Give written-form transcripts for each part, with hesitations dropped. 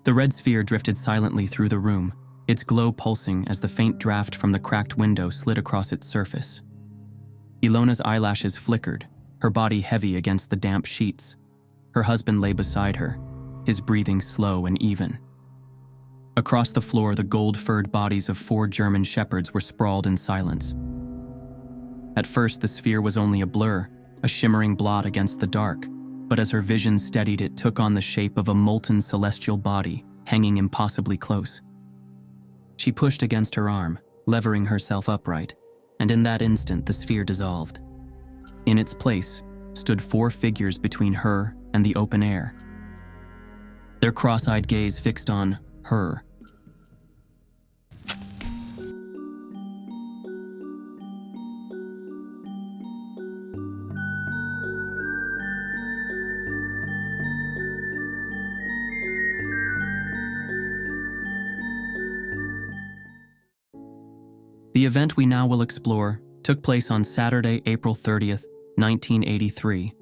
The red sphere drifted silently through the room, its glow pulsing as the faint draft from the cracked window slid across its surface. Ilona's eyelashes flickered, her body heavy against the damp sheets. Her husband lay beside her, his breathing slow and even. Across the floor, the gold-furred bodies of 4 German shepherds were sprawled in silence. At first, the sphere was only a blur, a shimmering blot against the dark, but as her vision steadied, it took on the shape of a molten celestial body, hanging impossibly close. She pushed against her arm, levering herself upright, and in that instant the sphere dissolved. In its place stood 4 figures between her and the open air, their cross-eyed gaze fixed on her. The event we now will explore took place on Saturday, April 30th, 1983,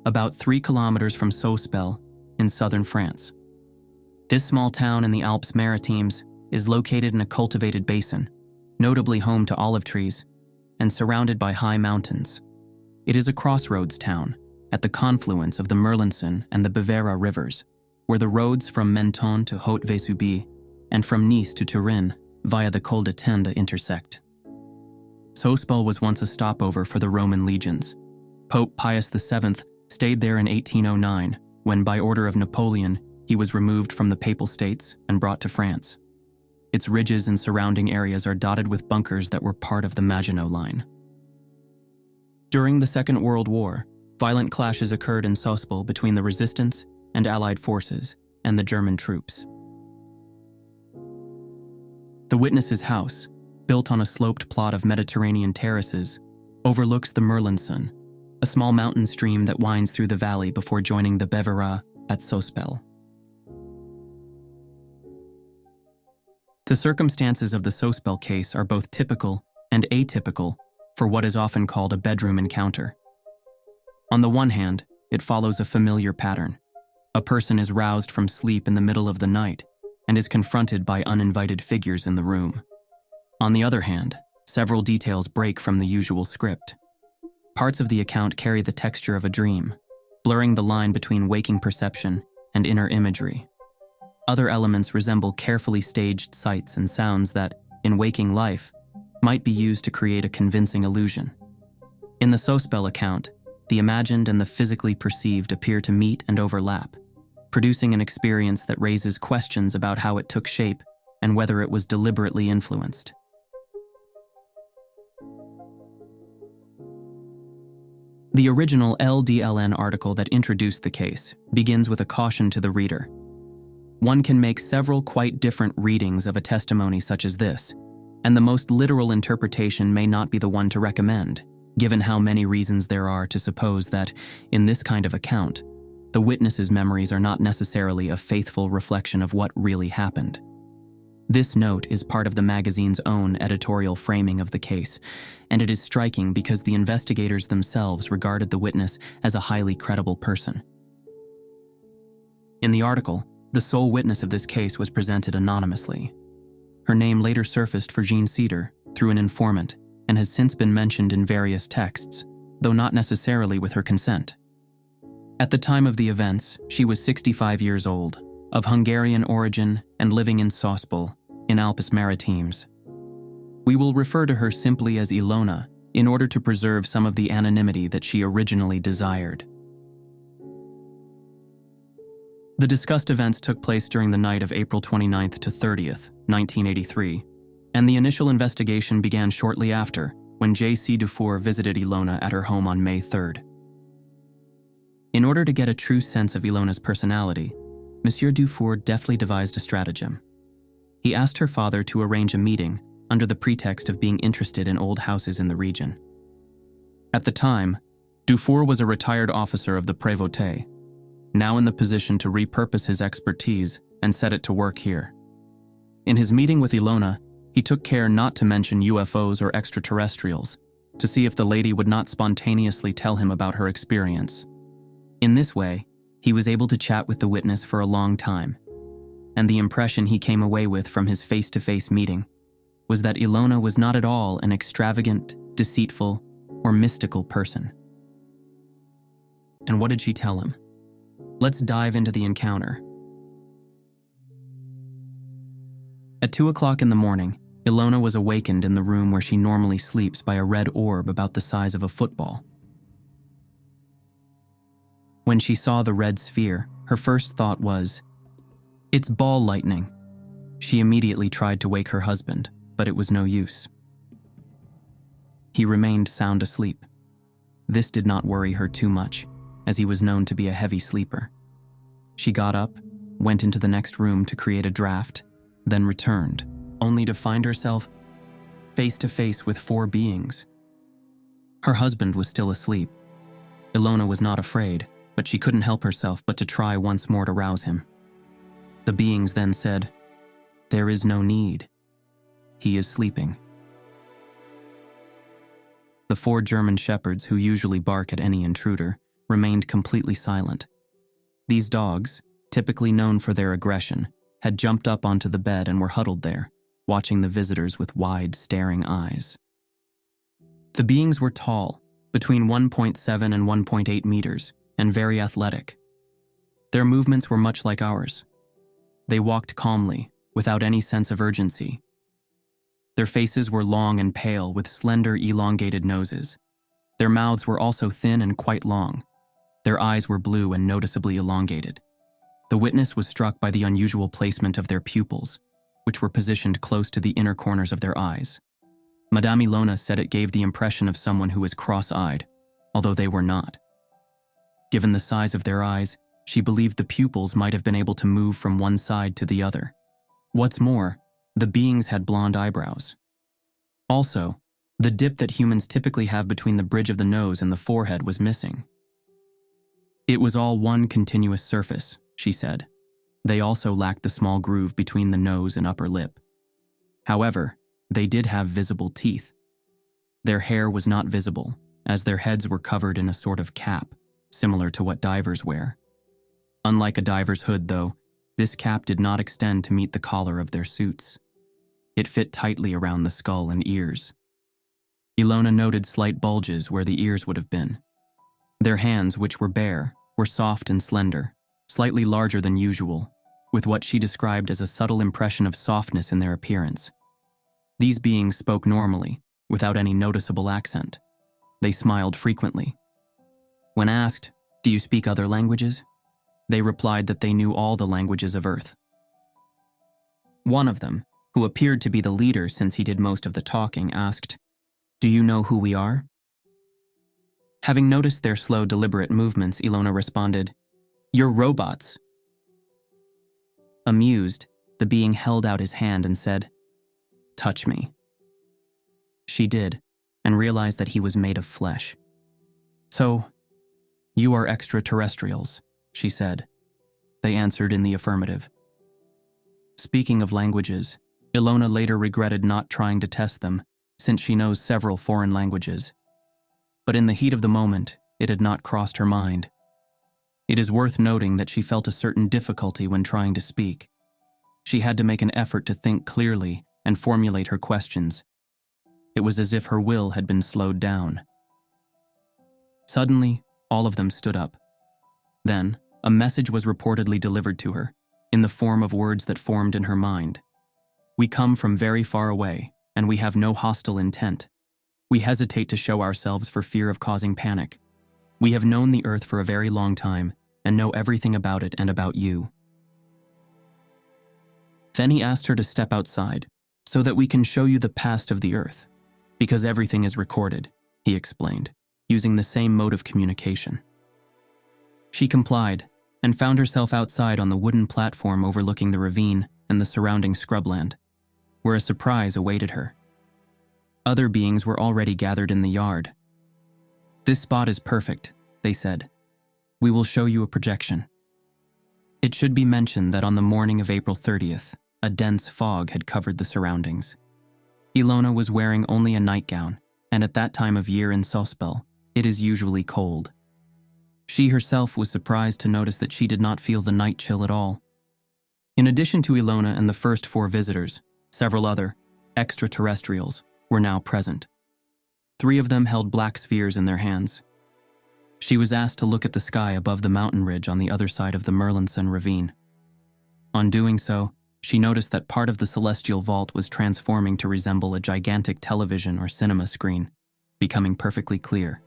about 3 kilometers from Sospel in southern France. This small town in the Alpes-Maritimes is located in a cultivated basin, notably home to olive trees, and surrounded by high mountains. It is a crossroads town at the confluence of the Merlinson and the Bavera rivers, where the roads from Menton to Haute-Vesubie and from Nice to Turin via the Col de Tende intersect. Sospel was once a stopover for the Roman legions. Pope Pius VII stayed there in 1809, when by order of Napoleon, he was removed from the Papal States and brought to France. Its ridges and surrounding areas are dotted with bunkers that were part of the Maginot Line. During the Second World War, violent clashes occurred in Sospel between the resistance and Allied forces and the German troops. The witness's house, built on a sloped plot of Mediterranean terraces, overlooks the Merlinson, a small mountain stream that winds through the valley before joining the Bavera at Sospel. The circumstances of the Sospel case are both typical and atypical for what is often called a bedroom encounter. On the one hand, it follows a familiar pattern. A person is roused from sleep in the middle of the night and is confronted by uninvited figures in the room. On the other hand, several details break from the usual script. Parts of the account carry the texture of a dream, blurring the line between waking perception and inner imagery. Other elements resemble carefully staged sights and sounds that, in waking life, might be used to create a convincing illusion. In the Sospel account, the imagined and the physically perceived appear to meet and overlap, producing an experience that raises questions about how it took shape and whether it was deliberately influenced. The original LDLN article that introduced the case begins with a caution to the reader. One can make several quite different readings of a testimony such as this, and the most literal interpretation may not be the one to recommend, given how many reasons there are to suppose that, in this kind of account, the witness's memories are not necessarily a faithful reflection of what really happened. This note is part of the magazine's own editorial framing of the case, and it is striking because the investigators themselves regarded the witness as a highly credible person. In the article, the sole witness of this case was presented anonymously. Her name later surfaced for Jean Cedar through an informant and has since been mentioned in various texts, though not necessarily with her consent. At the time of the events, she was 65 years old, of Hungarian origin and living in Sospel, in Alpes-Maritimes. We will refer to her simply as Ilona in order to preserve some of the anonymity that she originally desired. The discussed events took place during the night of April 29th to 30th, 1983, and the initial investigation began shortly after, when J.C. Dufour visited Ilona at her home on May 3rd. In order to get a true sense of Ilona's personality, Monsieur Dufour deftly devised a stratagem. He asked her father to arrange a meeting under the pretext of being interested in old houses in the region. At the time, Dufour was a retired officer of the Prévôté, now in the position to repurpose his expertise and set it to work here. In his meeting with Ilona, he took care not to mention UFOs or extraterrestrials, to see if the lady would not spontaneously tell him about her experience. In this way, he was able to chat with the witness for a long time. and the impression he came away with from his face-to-face meeting was that Ilona was not at all an extravagant, deceitful, or mystical person. And what did she tell him? Let's dive into the encounter. At 2 o'clock in the morning, Ilona was awakened in the room where she normally sleeps by a red orb about the size of a football. When she saw the red sphere, her first thought was, "It's ball lightning." She immediately tried to wake her husband, but it was no use. He remained sound asleep. This did not worry her too much, as he was known to be a heavy sleeper. She got up, went into the next room to create a draft, then returned, only to find herself face to face with 4 beings. Her husband was still asleep. Ilona was not afraid, but she couldn't help herself but to try once more to rouse him. The beings then said, "There is no need. He is sleeping." The 4 German shepherds, who usually bark at any intruder, remained completely silent. These dogs, typically known for their aggression, had jumped up onto the bed and were huddled there, watching the visitors with wide, staring eyes. The beings were tall, between 1.7 and 1.8 meters, and very athletic. Their movements were much like ours. They walked calmly, without any sense of urgency. Their faces were long and pale, with slender, elongated noses. Their mouths were also thin and quite long. Their eyes were blue and noticeably elongated. The witness was struck by the unusual placement of their pupils, which were positioned close to the inner corners of their eyes. Madame Ilona said it gave the impression of someone who was cross-eyed, although they were not. Given the size of their eyes, she believed the pupils might have been able to move from one side to the other. What's more, the beings had blonde eyebrows. Also, the dip that humans typically have between the bridge of the nose and the forehead was missing. It was all one continuous surface, she said. They also lacked the small groove between the nose and upper lip. However, they did have visible teeth. Their hair was not visible, as their heads were covered in a sort of cap, similar to what divers wear. Unlike a diver's hood, though, this cap did not extend to meet the collar of their suits. It fit tightly around the skull and ears. Ilona noted slight bulges where the ears would have been. Their hands, which were bare, were soft and slender, slightly larger than usual, with what she described as a subtle impression of softness in their appearance. These beings spoke normally, without any noticeable accent. They smiled frequently. When asked, "Do you speak other languages?" they replied that they knew all the languages of Earth. One of them, who appeared to be the leader since he did most of the talking, asked, "Do you know who we are?" Having noticed their slow, deliberate movements, Ilona responded, "You're robots." Amused, the being held out his hand and said, "Touch me." She did, and realized that he was made of flesh. "So, you are extraterrestrials," she said. They answered in the affirmative. Speaking of languages, Ilona later regretted not trying to test them, since she knows several foreign languages. But in the heat of the moment, it had not crossed her mind. It is worth noting that she felt a certain difficulty when trying to speak. She had to make an effort to think clearly and formulate her questions. It was as if her will had been slowed down. Suddenly, all of them stood up. Then, a message was reportedly delivered to her, in the form of words that formed in her mind. "We come from very far away, and we have no hostile intent. We hesitate to show ourselves for fear of causing panic. We have known the Earth for a very long time, and know everything about it and about you." Then he asked her to step outside, "so that we can show you the past of the Earth, because everything is recorded," he explained, using the same mode of communication. She complied, and found herself outside on the wooden platform overlooking the ravine and the surrounding scrubland, where a surprise awaited her. Other beings were already gathered in the yard. "This spot is perfect," they said. "We will show you a projection." It should be mentioned that on the morning of April 30th, a dense fog had covered the surroundings. Ilona was wearing only a nightgown, and at that time of year in Sospel, it is usually cold. She herself was surprised to notice that she did not feel the night chill at all. In addition to Ilona and the first 4 visitors, several other extraterrestrials were now present. 3 of them held black spheres in their hands. She was asked to look at the sky above the mountain ridge on the other side of the Merlinson ravine. On doing so, she noticed that part of the celestial vault was transforming to resemble a gigantic television or cinema screen, becoming perfectly clear.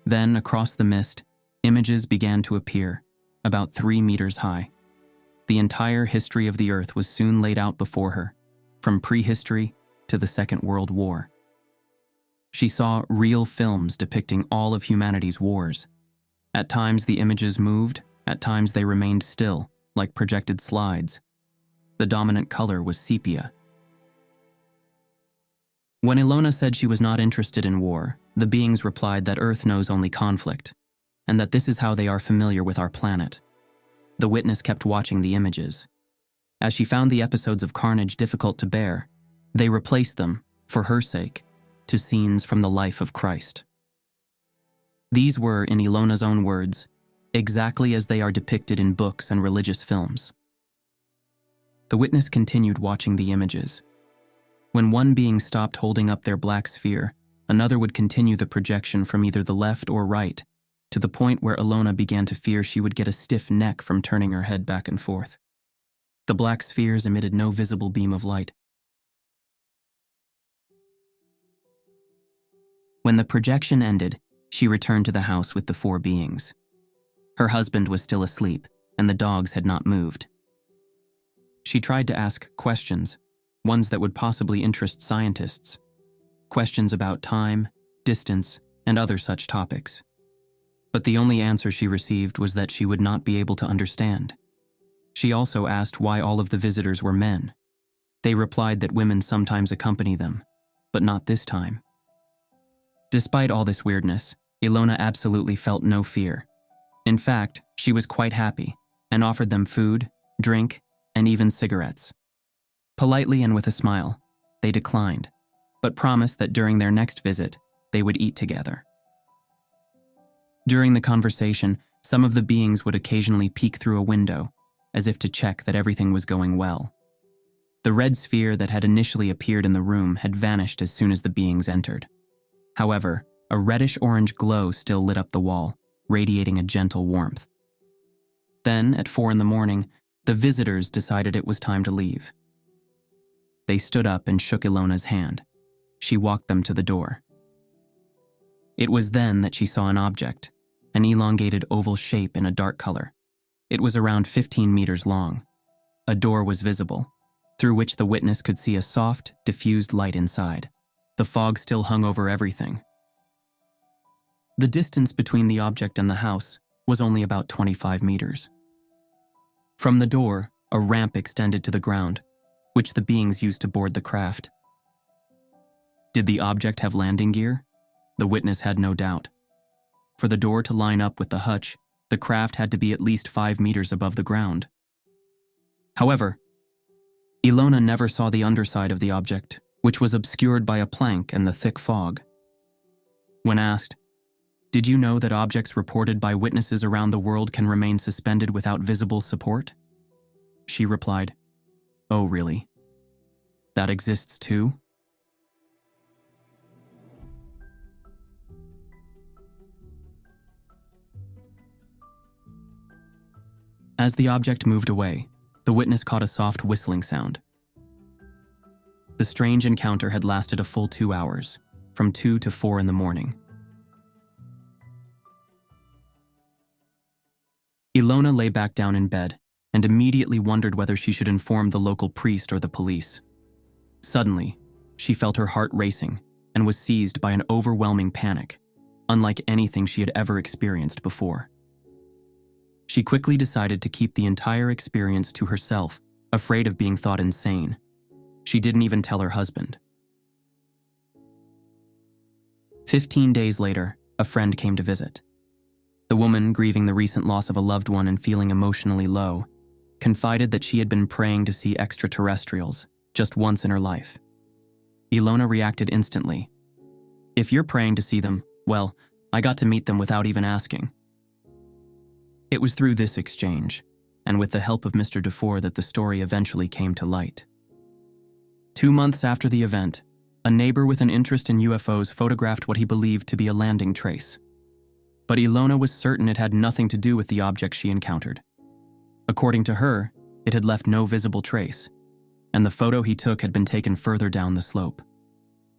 Then, across the mist, images began to appear, about 3 meters high. The entire history of the Earth was soon laid out before her, from prehistory to the Second World War. She saw real films depicting all of humanity's wars. At times the images moved, at times they remained still, like projected slides. The dominant color was sepia. When Ilona said she was not interested in war, the beings replied that Earth knows only conflict, and that this is how they are familiar with our planet. The witness kept watching the images. As she found the episodes of carnage difficult to bear, they replaced them, for her sake, to scenes from the life of Christ. These were, in Ilona's own words, exactly as they are depicted in books and religious films. The witness continued watching the images. When one being stopped holding up their black sphere, another would continue the projection from either the left or right, to the point where Ilona began to fear she would get a stiff neck from turning her head back and forth. The black spheres emitted no visible beam of light. When the projection ended, she returned to the house with the 4 beings. Her husband was still asleep, and the dogs had not moved. She tried to ask questions, ones that would possibly interest scientists. Questions about time, distance, and other such topics. But the only answer she received was that she would not be able to understand. She also asked why all of the visitors were men. They replied that women sometimes accompany them, but not this time. Despite all this weirdness, Ilona absolutely felt no fear. In fact, she was quite happy and offered them food, drink, and even cigarettes. Politely and with a smile, they declined, but promised that during their next visit, they would eat together. During the conversation, some of the beings would occasionally peek through a window, as if to check that everything was going well. The red sphere that had initially appeared in the room had vanished as soon as the beings entered. However, a reddish-orange glow still lit up the wall, radiating a gentle warmth. Then, at 4 a.m, the visitors decided it was time to leave. They stood up and shook Ilona's hand. She walked them to the door. It was then that she saw an object, an elongated oval shape in a dark color. It was around 15 meters long. A door was visible, through which the witness could see a soft, diffused light inside. The fog still hung over everything. The distance between the object and the house was only about 25 meters. From the door, a ramp extended to the ground, which the beings used to board the craft. Did the object have landing gear? The witness had no doubt. For the door to line up with the hutch, the craft had to be at least 5 meters above the ground. However, Ilona never saw the underside of the object, which was obscured by a plank and the thick fog. When asked, "Did you know that objects reported by witnesses around the world can remain suspended without visible support?" She replied, "Oh, really? That exists too?" As the object moved away, the witness caught a soft whistling sound. The strange encounter had lasted a full 2 hours, from 2 to 4 a.m. Ilona lay back down in bed and immediately wondered whether she should inform the local priest or the police. Suddenly, she felt her heart racing and was seized by an overwhelming panic, unlike anything she had ever experienced before. She quickly decided to keep the entire experience to herself, afraid of being thought insane. She didn't even tell her husband. 15 days later, a friend came to visit. The woman, grieving the recent loss of a loved one and feeling emotionally low, confided that she had been praying to see extraterrestrials just once in her life. Ilona reacted instantly. "If you're praying to see them, well, I got to meet them without even asking." It was through this exchange, and with the help of Mr. Dufour that the story eventually came to light. 2 months after the event, a neighbor with an interest in UFOs photographed what he believed to be a landing trace. But Ilona was certain it had nothing to do with the object she encountered. According to her, it had left no visible trace, and the photo he took had been taken further down the slope.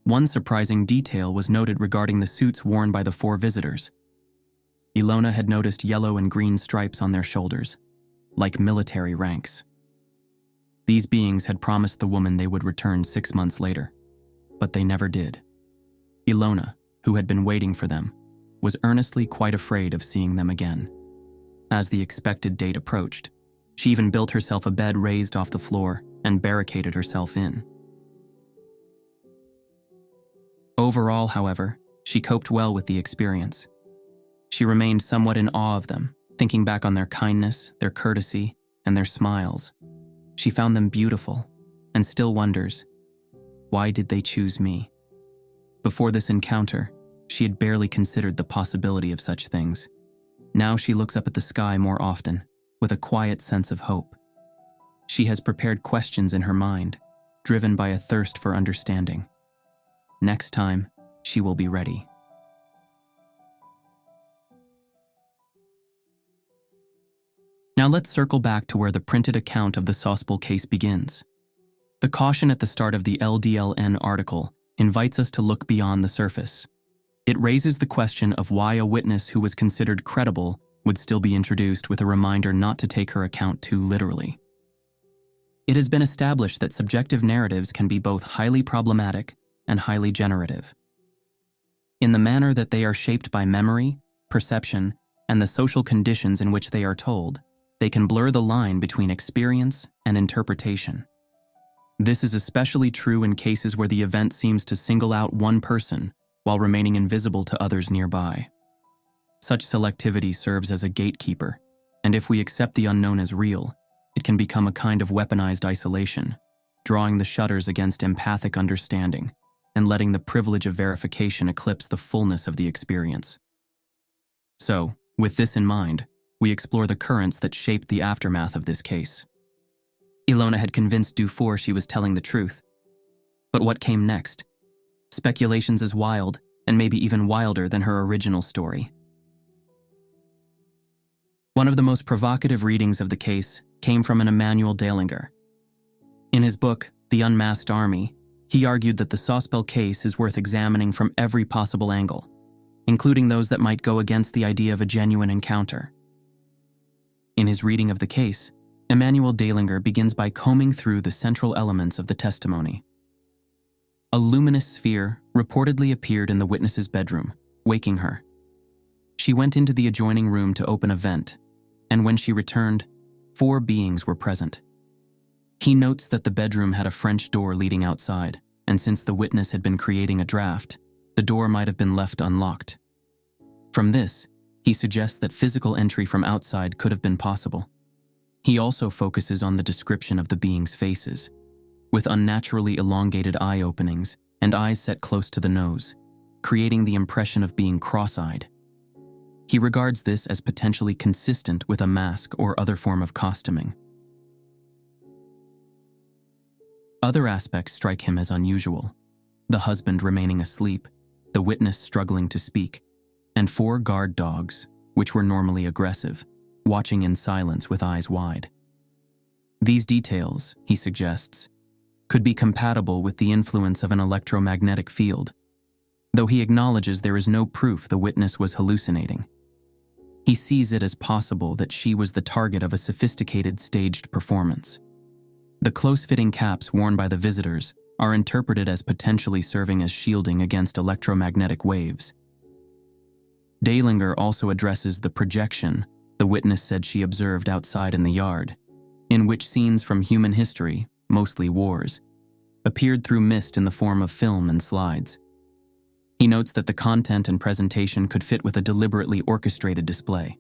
One surprising detail was noted regarding the suits worn by the 4 visitors. Ilona had noticed yellow and green stripes on their shoulders, like military ranks. These beings had promised the woman they would return 6 months later, but they never did. Ilona, who had been waiting for them, was earnestly quite afraid of seeing them again. As the expected date approached, she even built herself a bed raised off the floor and barricaded herself in. Overall, however, she coped well with the experience. She remained somewhat in awe of them, thinking back on their kindness, their courtesy, and their smiles. She found them beautiful, and still wonders, why did they choose me? Before this encounter, she had barely considered the possibility of such things. Now she looks up at the sky more often, with a quiet sense of hope. She has prepared questions in her mind, driven by a thirst for understanding. Next time, she will be ready. Now let's circle back to where the printed account of the Sospel case begins. The caution at the start of the LDLN article invites us to look beyond the surface. It raises the question of why a witness who was considered credible would still be introduced with a reminder not to take her account too literally. It has been established that subjective narratives can be both highly problematic and highly generative. In the manner that they are shaped by memory, perception, and the social conditions in which they are told, they can blur the line between experience and interpretation. This is especially true in cases where the event seems to single out one person while remaining invisible to others nearby. Such selectivity serves as a gatekeeper, and if we accept the unknown as real, it can become a kind of weaponized isolation, drawing the shutters against empathic understanding and letting the privilege of verification eclipse the fullness of the experience. So, with this in mind, we explore the currents that shaped the aftermath of this case. Ilona had convinced Dufour she was telling the truth. But what came next? Speculations as wild, and maybe even wilder than her original story. One of the most provocative readings of the case came from an Emmanuel Dehlinger. In his book, The Unmasked Army, he argued that the Sospel case is worth examining from every possible angle, including those that might go against the idea of a genuine encounter. In his reading of the case, Emmanuel Dehlinger begins by combing through the central elements of the testimony. A luminous sphere reportedly appeared in the witness's bedroom, waking her. She went into the adjoining room to open a vent, and when she returned, 4 beings were present. He notes that the bedroom had a French door leading outside, and since the witness had been creating a draft, the door might have been left unlocked. From this, he suggests that physical entry from outside could have been possible. He also focuses on the description of the beings' faces, with unnaturally elongated eye openings and eyes set close to the nose, creating the impression of being cross-eyed. He regards this as potentially consistent with a mask or other form of costuming. Other aspects strike him as unusual: the husband remaining asleep, the witness struggling to speak, and 4 guard dogs, which were normally aggressive, watching in silence with eyes wide. These details, he suggests, could be compatible with the influence of an electromagnetic field, though he acknowledges there is no proof the witness was hallucinating. He sees it as possible that she was the target of a sophisticated staged performance. The close-fitting caps worn by the visitors are interpreted as potentially serving as shielding against electromagnetic waves. Dehlinger also addresses the projection the witness said she observed outside in the yard, in which scenes from human history, mostly wars, appeared through mist in the form of film and slides. He notes that the content and presentation could fit with a deliberately orchestrated display.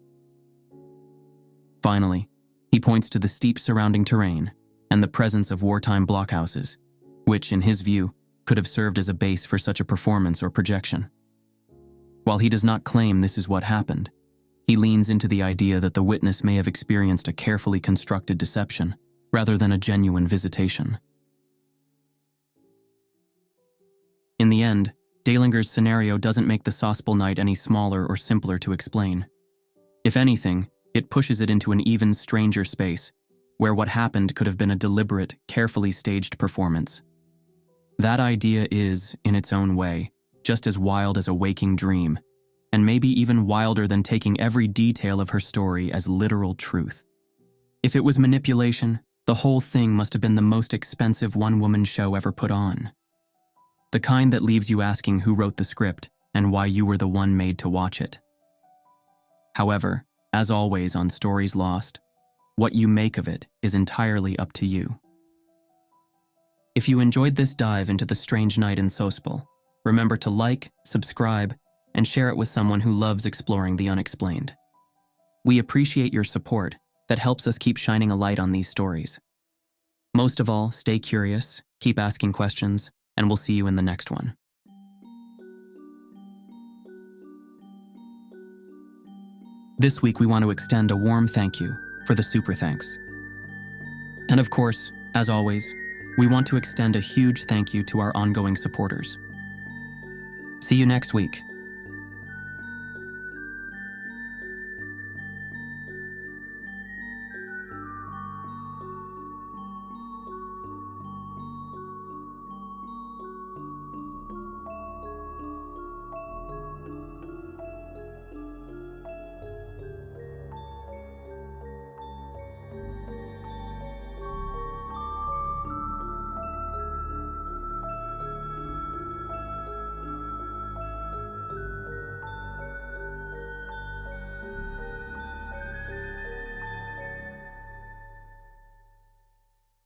Finally, he points to the steep surrounding terrain and the presence of wartime blockhouses, which, in his view, could have served as a base for such a performance or projection. While he does not claim this is what happened, He leans into the idea that the witness may have experienced a carefully constructed deception, rather than a genuine visitation. In the end, Dehlinger's scenario doesn't make the Sospel night any smaller or simpler to explain. If anything, it pushes it into an even stranger space, where what happened could have been a deliberate, carefully staged performance. That idea is, in its own way, just as wild as a waking dream, and maybe even wilder than taking every detail of her story as literal truth. If it was manipulation, the whole thing must have been the most expensive one-woman show ever put on. The kind that leaves you asking who wrote the script and why you were the one made to watch it. However, as always on Stories Lost, what you make of it is entirely up to you. If you enjoyed this dive into the strange night in Sospel, remember to like, subscribe, and share it with someone who loves exploring the unexplained. We appreciate your support that helps us keep shining a light on these stories. Most of all, stay curious, keep asking questions, and we'll see you in the next one. This week we want to extend a warm thank you for the super thanks. And of course, as always, we want to extend a huge thank you to our ongoing supporters. See you next week.